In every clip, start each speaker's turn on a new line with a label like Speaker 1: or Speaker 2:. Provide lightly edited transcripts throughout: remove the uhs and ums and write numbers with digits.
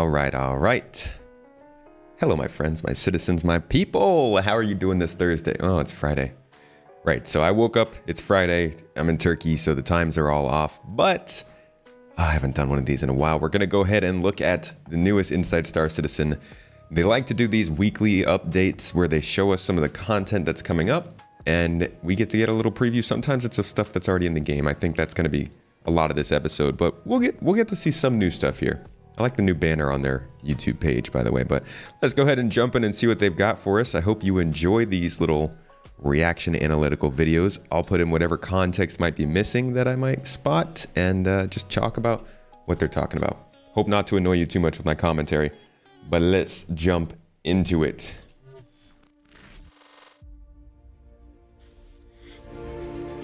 Speaker 1: All right. Hello, my friends, my citizens, my people. How are you doing this Thursday? Oh, it's Friday. Right, so I woke up, it's Friday, I'm in Turkey, so the times are all off, but I haven't done one of these in a while. We're gonna go ahead and look at the newest Inside Star Citizen. They like to do these weekly updates where they show us some of the content that's coming up, and we get to get a little preview. Sometimes it's of stuff that's already in the game. I think that's gonna be a lot of this episode, but we'll get to see some new stuff here. I like the new banner on their YouTube page, by the way, but let's go ahead and jump in and see what they've got for us. I hope you enjoy these little reaction analytical videos. I'll put in whatever context might be missing that I might spot and just talk about what they're talking about. Hope not to annoy you too much with my commentary, but let's jump into it.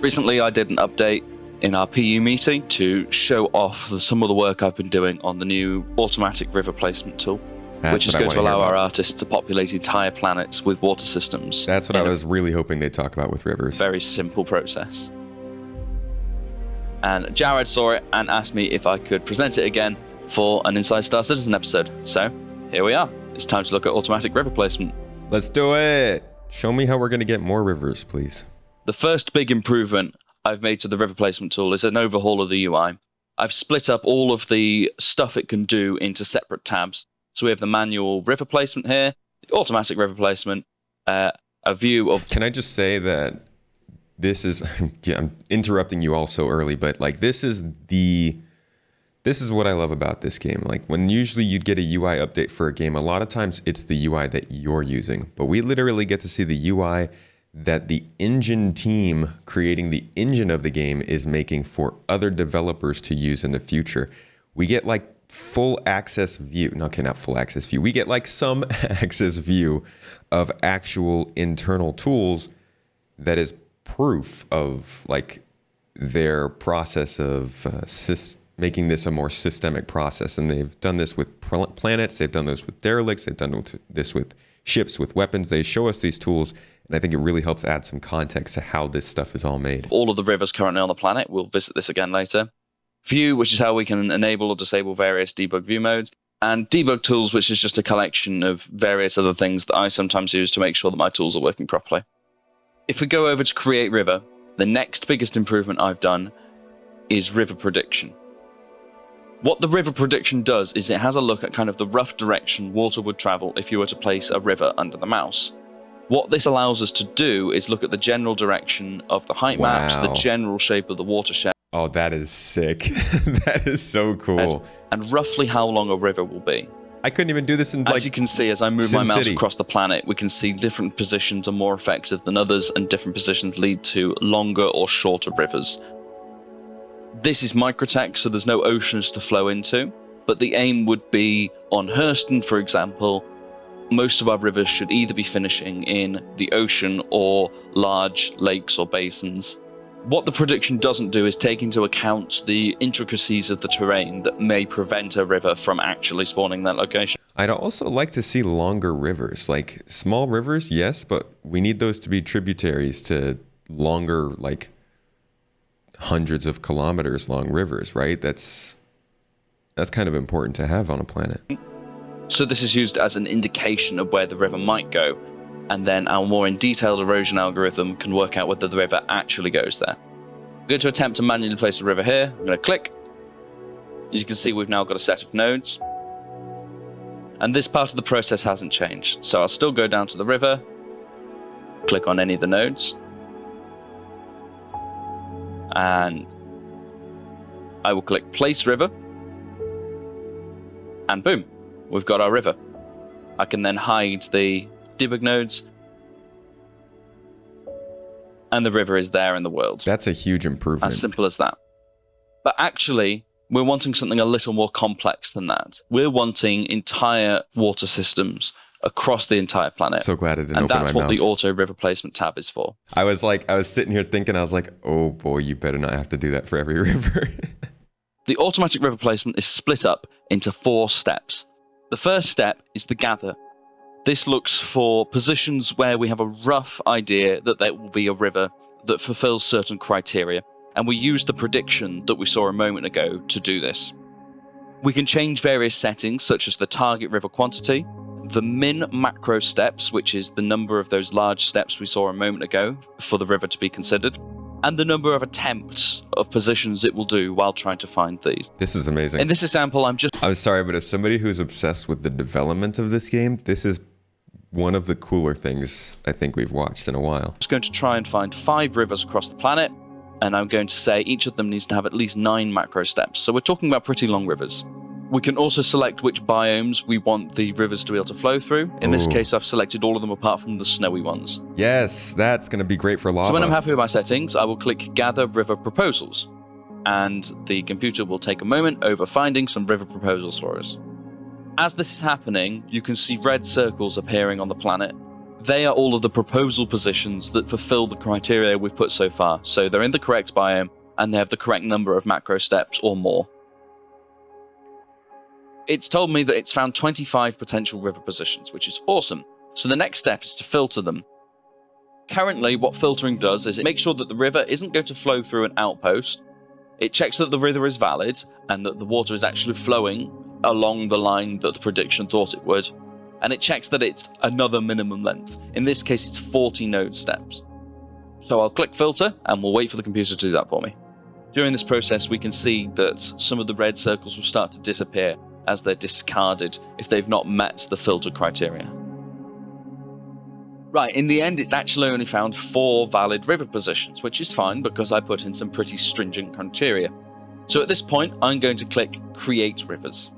Speaker 2: Recently, I did an update in our PU meeting to show off some of the work I've been doing on the new automatic river placement tool. Which is going to allow our artists to populate entire planets with water systems.
Speaker 1: That's what I was really hoping they'd talk about with rivers.
Speaker 2: Very simple process. And Jared saw it and asked me if I could present it again for an Inside Star Citizen episode. So here we are. It's time to look at automatic river placement.
Speaker 1: Let's do it. Show me how we're going to get more rivers, please.
Speaker 2: The first big improvement I've made to the river placement tool is an overhaul of the UI. I've split up all of the stuff it can do into separate tabs. So we have the manual river placement here, the automatic river placement, a view of...
Speaker 1: Can I just say that this is... yeah, I'm interrupting you all so early, but like this is what I love about this game. Like when usually you'd get a UI update for a game, a lot of times it's the UI that you're using. But we literally get to see the UI that the engine team creating the engine of the game is making for other developers to use in the future. We get like full access view. No, okay, not full access view. We get like some access view of actual internal tools that is proof of like their process of making this a more systemic process. And they've done this with planets. They've done this with derelicts. They've done this with ships, with weapons. They show us these tools. And I think it really helps add some context to how this stuff is all made.
Speaker 2: All of the rivers currently on the planet. We'll visit this again later. View, which is how we can enable or disable various debug view modes, and debug tools, which is just a collection of various other things that I sometimes use to make sure that my tools are working properly. If we go over to create river, the next biggest improvement I've done is river prediction. What the river prediction does is it has a look at kind of the rough direction water would travel if you were to place a river under the mouse. What this allows us to do is look at the general direction of the height maps, the general shape of the watershed.
Speaker 1: Oh, that is sick. That is so cool.
Speaker 2: And roughly how long a river will be.
Speaker 1: I couldn't even do this in like
Speaker 2: As you can see, as I move my mouse across the planet, we can see different positions are more effective than others, and different positions lead to longer or shorter rivers. This is microtech, so there's no oceans to flow into, but the aim would be on Hurston, for example, most of our rivers should either be finishing in the ocean or large lakes or basins. What the prediction doesn't do is take into account the intricacies of the terrain that may prevent a river from actually spawning that location.
Speaker 1: I'd also like to see longer rivers. Like small rivers, yes, but we need those to be tributaries to longer, like hundreds of kilometers long rivers, right? That's kind of important to have on a planet.
Speaker 2: So this is used as an indication of where the river might go. And then our more in detailed erosion algorithm can work out whether the river actually goes there. I'm going to attempt to manually place a river here. I'm going to click. As you can see, we've now got a set of nodes. And this part of the process hasn't changed. So I'll still go down to the river, click on any of the nodes. And I will click place river. And boom, we've got our river. I can then hide the debug nodes, and the river is there in the world.
Speaker 1: That's a huge improvement.
Speaker 2: As simple as that. But actually, we're wanting something a little more complex than that. We're wanting entire water systems across the entire planet.
Speaker 1: So glad I didn't open my mouth.
Speaker 2: And that's what the auto river placement tab is for.
Speaker 1: I was sitting here thinking, I was like, oh boy, you better not have to do that for every river.
Speaker 2: The automatic river placement is split up into 4 steps. The first step is the gather. This looks for positions where we have a rough idea that there will be a river that fulfills certain criteria, and we use the prediction that we saw a moment ago to do this. We can change various settings, such as the target river quantity, the min macro steps, which is the number of those large steps we saw a moment ago for the river to be considered, and the number of attempts of positions it will do while trying to find these.
Speaker 1: This is amazing.
Speaker 2: In this example, I'm
Speaker 1: sorry, but as somebody who's obsessed with the development of this game, this is one of the cooler things I think we've watched in a while.
Speaker 2: just going to try and find 5 rivers across the planet, and I'm going to say each of them needs to have at least 9 macro steps. So we're talking about pretty long rivers. We can also select which biomes we want the rivers to be able to flow through. In this case, I've selected all of them apart from the snowy ones.
Speaker 1: Yes, that's going to be great for lava.
Speaker 2: So when I'm happy with my settings, I will click Gather River Proposals, and the computer will take a moment over finding some river proposals for us. As this is happening, you can see red circles appearing on the planet. They are all of the proposal positions that fulfill the criteria we've put so far. So they're in the correct biome, and they have the correct number of macro steps or more. It's told me that it's found 25 potential river positions, which is awesome. So the next step is to filter them. Currently, what filtering does is it makes sure that the river isn't going to flow through an outpost. It checks that the river is valid and that the water is actually flowing along the line that the prediction thought it would. And it checks that it's another minimum length. In this case, it's 40 node steps. So I'll click filter and we'll wait for the computer to do that for me. During this process, we can see that some of the red circles will start to disappear as they're discarded if they've not met the filter criteria. Right, in the end, it's actually only found 4 valid river positions, which is fine because I put in some pretty stringent criteria. So at this point, I'm going to click Create Rivers.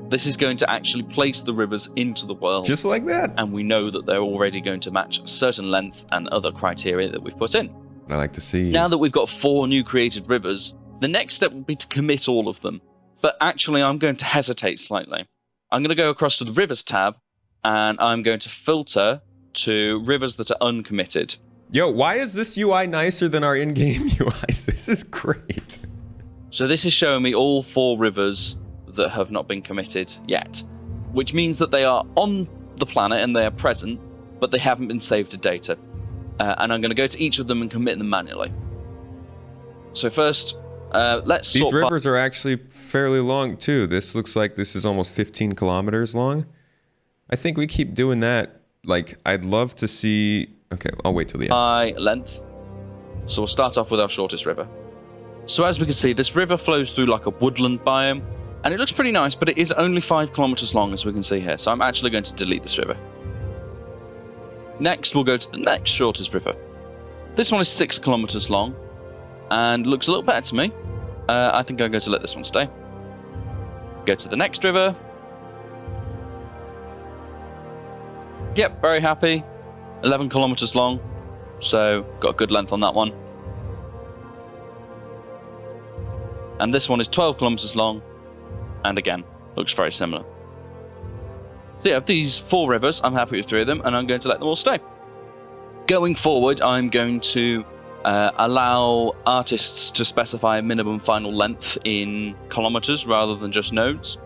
Speaker 2: This is going to actually place the rivers into the world.
Speaker 1: Just like that.
Speaker 2: And we know that they're already going to match a certain length and other criteria that we've put in.
Speaker 1: I like to see.
Speaker 2: Now that we've got 4 new created rivers, the next step will be to commit all of them. But actually, I'm going to hesitate slightly. I'm going to go across to the Rivers tab, and I'm going to filter to rivers that are uncommitted.
Speaker 1: Yo, why is this UI nicer than our in-game UIs? This is great.
Speaker 2: So this is showing me all 4 rivers that have not been committed yet, which means that they are on the planet and they are present, but they haven't been saved to data. And I'm going to go to each of them and commit them manually. So first, let's sort.
Speaker 1: These rivers are actually fairly long too. This looks like this is almost 15 kilometers long. I think we keep doing that. Like, I'd love to see. Okay, I'll wait till the end.
Speaker 2: By length. So we'll start off with our shortest river. So as we can see, this river flows through like a woodland biome, and it looks pretty nice, but it is only 5 kilometers long, as we can see here. So I'm actually going to delete this river. Next, we'll go to the next shortest river. This one is 6 kilometers long and looks a little better to me. I think I'm going to let this one stay. Go to the next river. Yep, very happy. 11 kilometers long, so got a good length on that one. And this one is 12 kilometers long, and again, looks very similar. So yeah, of these 4 rivers, I'm happy with 3 of them, and I'm going to let them all stay. Going forward, I'm going to allow artists to specify a minimum final length in kilometers rather than just nodes.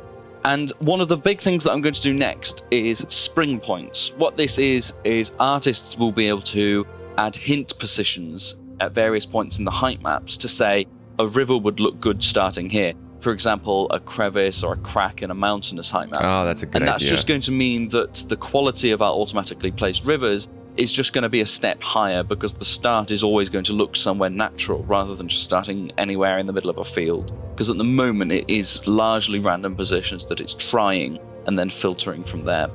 Speaker 2: And one of the big things that I'm going to do next is spring points. What this is artists will be able to add hint positions at various points in the height maps to say a river would look good starting here. For example, a crevice or a crack in a mountainous height map.
Speaker 1: Oh, that's a good idea.
Speaker 2: And that's just going to mean that the quality of our automatically placed rivers is just going to be a step higher, because the start is always going to look somewhere natural rather than just starting anywhere in the middle of a field. Because at the moment it is largely random positions that it's trying and then filtering from there.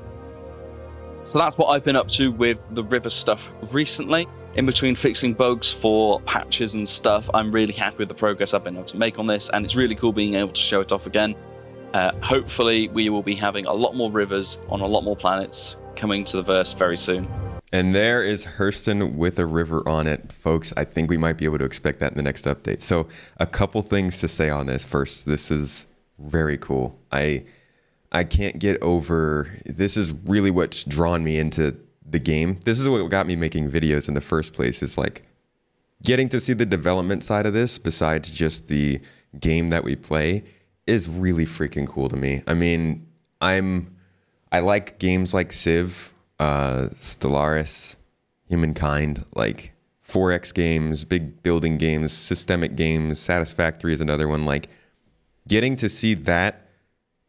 Speaker 2: So that's what I've been up to with the river stuff recently. In between fixing bugs for patches and stuff, I'm really happy with the progress I've been able to make on this, and it's really cool being able to show it off again. Hopefully we will be having a lot more rivers on a lot more planets coming to the verse very soon.
Speaker 1: And there is Hurston with a river on it. Folks, I think we might be able to expect that in the next update. So a couple things to say on this. First, this is very cool. I can't get over, this is really what's drawn me into the game. This is what got me making videos in the first place. It's like getting to see the development side of this besides just the game that we play is really freaking cool to me. I mean, I like games like Civ, Stellaris, Humankind, like 4X games, big building games, systemic games. Satisfactory is another one. Like, getting to see that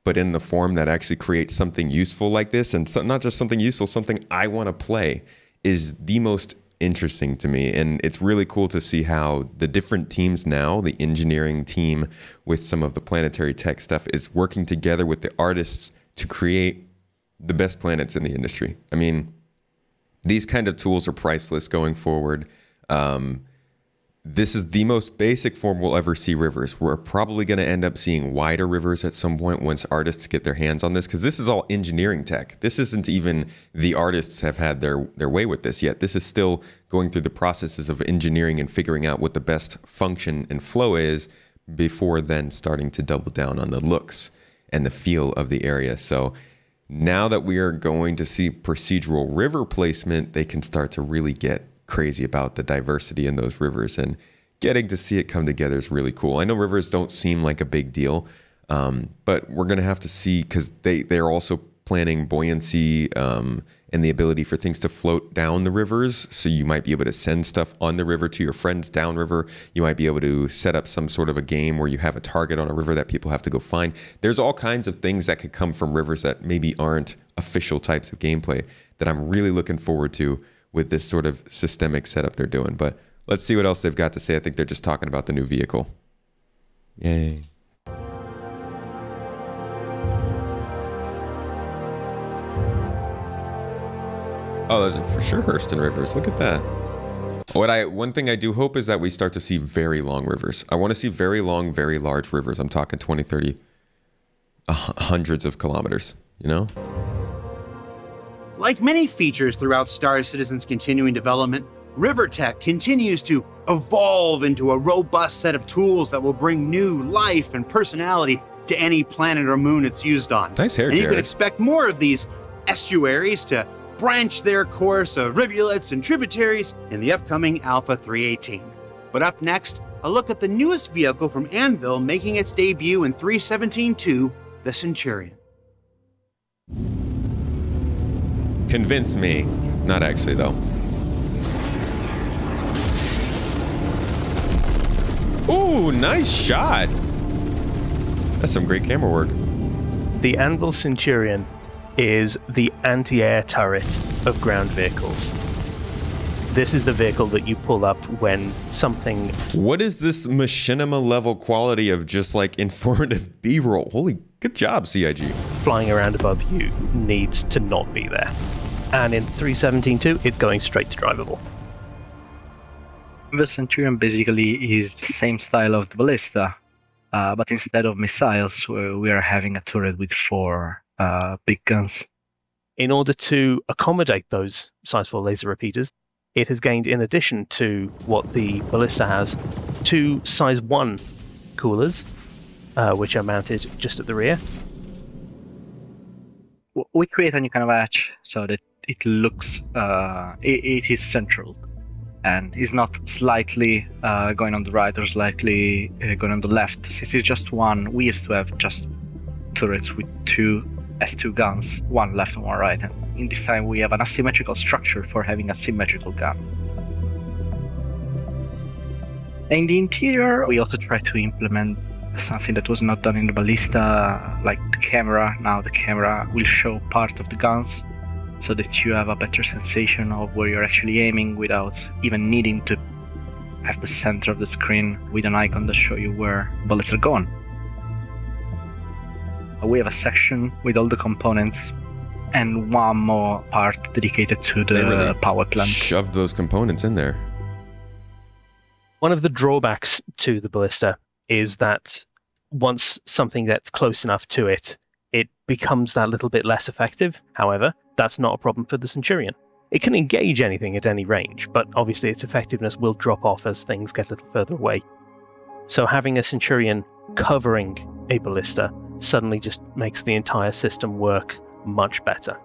Speaker 1: but in the form that actually creates something useful like this, and so, not just something useful, something I want to play, is the most interesting to me. And it's really cool to see how the different teams now, the engineering team with some of the planetary tech stuff, is working together with the artists to create the best planets in the industry. I mean, these kind of tools are priceless going forward. This is the most basic form we'll ever see rivers. We're probably going to end up seeing wider rivers at some point once artists get their hands on this, because this is all engineering tech. This isn't even the artists have had their way with this yet. This is still going through the processes of engineering and figuring out what the best function and flow is before then starting to double down on the looks and the feel of the area. So now that we are going to see procedural river placement, they can start to really get crazy about the diversity in those rivers, and getting to see it come together is really cool. I know rivers don't seem like a big deal, but we're going to have to see, because they're also planning buoyancy and the ability for things to float down the rivers. So you might be able to send stuff on the river to your friends downriver. You might be able to set up some sort of a game where you have a target on a river that people have to go find. There's all kinds of things that could come from rivers that maybe aren't official types of gameplay that I'm really looking forward to with this sort of systemic setup they're doing. But let's see what else they've got to say. I think they're just talking about the new vehicle. Yay. Oh, those are for sure Hurston rivers. Look at that. One thing I do hope is that we start to see very long rivers. I want to see very long, very large rivers. I'm talking 20, 30, hundreds of kilometers, you know?
Speaker 3: Like many features throughout Star Citizen's continuing development, River Tech continues to evolve into a robust set of tools that will bring new life and personality to any planet or moon it's used on.
Speaker 1: Nice hair,
Speaker 3: and
Speaker 1: Jared.
Speaker 3: You can expect more of these estuaries to branch their course of rivulets and tributaries in the upcoming Alpha 318. But up next, a look at the newest vehicle from Anvil making its debut in 317.2, the Centurion.
Speaker 1: Convince me. Not actually, though. Ooh, nice shot. That's some great camera work.
Speaker 4: The Anvil Centurion is the anti-air turret of ground vehicles. This is the vehicle that you pull up when something...
Speaker 1: What is this machinima level quality of just like informative B-roll? Holy, good job, CIG.
Speaker 4: Flying around above you needs to not be there. And in 317.2, it's going straight to drivable.
Speaker 5: The Centurion basically is the same style of the ballista, but instead of missiles, we are having a turret with 4 big guns.
Speaker 4: In order to accommodate those size 4 laser repeaters, it has gained, in addition to what the ballista has, 2 size 1 coolers, which are mounted just at the rear.
Speaker 5: We create a new kind of hatch so that it looks, it is central, and is not slightly going on the right or slightly going on the left. Since it's just one, we used to have just turrets with 2 S2 guns, one left and one right, and in this time we have an asymmetrical structure for having a symmetrical gun. In the interior, we also try to implement something that was not done in the ballista, like the camera. Now the camera will show part of the guns, so that you have a better sensation of where you're actually aiming without even needing to have the center of the screen with an icon that shows you where bullets are going. We have a section with all the components and one more part dedicated to the
Speaker 1: really
Speaker 5: power plant.
Speaker 1: Shoved those components in there.
Speaker 4: One of the drawbacks to the ballista is that once something gets close enough to it, it becomes that little bit less effective. However, that's not a problem for the Centurion. It can engage anything at any range, but obviously its effectiveness will drop off as things get a little further away. So having a Centurion covering a ballista suddenly just makes the entire system work much better.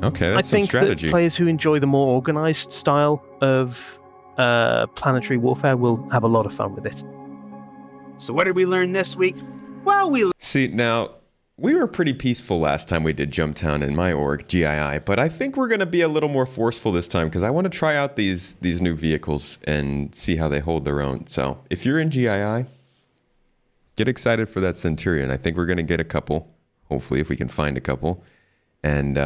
Speaker 1: Okay, that's some strategy.
Speaker 4: I think that players who enjoy the more organized style of planetary warfare will have a lot of fun with it.
Speaker 3: So what did we learn this week? Well,
Speaker 1: See, now, we were pretty peaceful last time we did Jumptown in my org, GII, but I think we're going to be a little more forceful this time because I want to try out these new vehicles and see how they hold their own. So if you're in GII, get get excited for that Centurion. I think we're going to get a couple, hopefully, if we can find a couple, and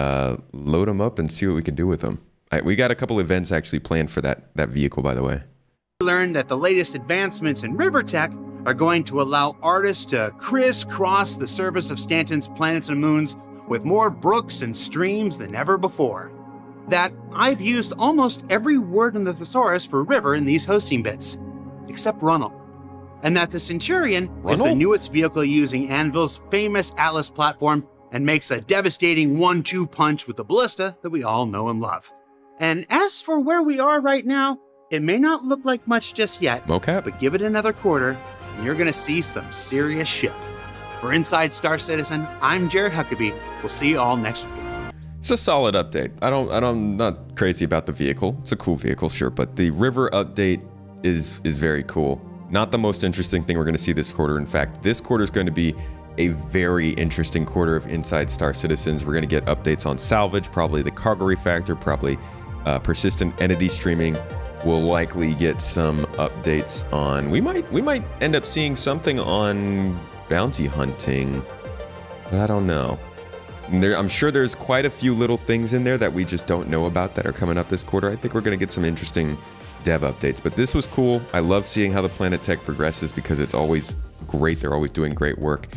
Speaker 1: load them up and see what we can do with them. We got a couple events actually planned for that vehicle, by the way.
Speaker 3: We learned that the latest advancements in river tech are going to allow artists to crisscross the surface of Stanton's planets and moons with more brooks and streams than ever before. That I've used almost every word in the thesaurus for river in these hosting bits, except runnel. And that the Centurion is the newest vehicle using Anvil's famous Atlas platform and makes a devastating 1-2 punch with the ballista that we all know and love. And as for where we are right now, it may not look like much just yet,
Speaker 1: Mocap?
Speaker 3: but give it another quarter and you're gonna see some serious shit. For Inside Star Citizen, I'm Jared Huckabee. We'll see you all next week.
Speaker 1: It's a solid update. I'm not crazy about the vehicle. It's a cool vehicle, sure, but the river update is very cool. Not the most interesting thing we're going to see this quarter. In fact, this quarter is going to be a very interesting quarter of Inside Star Citizens. We're going to get updates on salvage, probably the cargo refactor, probably persistent entity streaming. We'll likely get some updates on. We might end up seeing something on bounty hunting, but I don't know. I'm sure there's quite a few little things in there that we just don't know about that are coming up this quarter. I think we're going to get some interesting dev updates, but this was cool. I love seeing how the Planet Tech progresses because it's always great. They're always doing great work.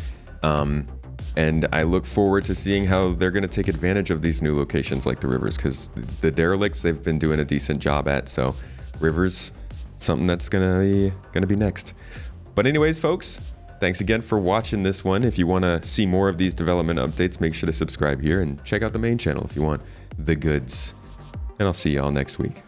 Speaker 1: And I look forward to seeing how they're going to take advantage of these new locations like the rivers, because the derelicts they've been doing a decent job at. So rivers, something that's going to be next. But anyways, folks, thanks again for watching this one. If you want to see more of these development updates, make sure to subscribe here and check out the main channel if you want the goods. And I'll see you all next week.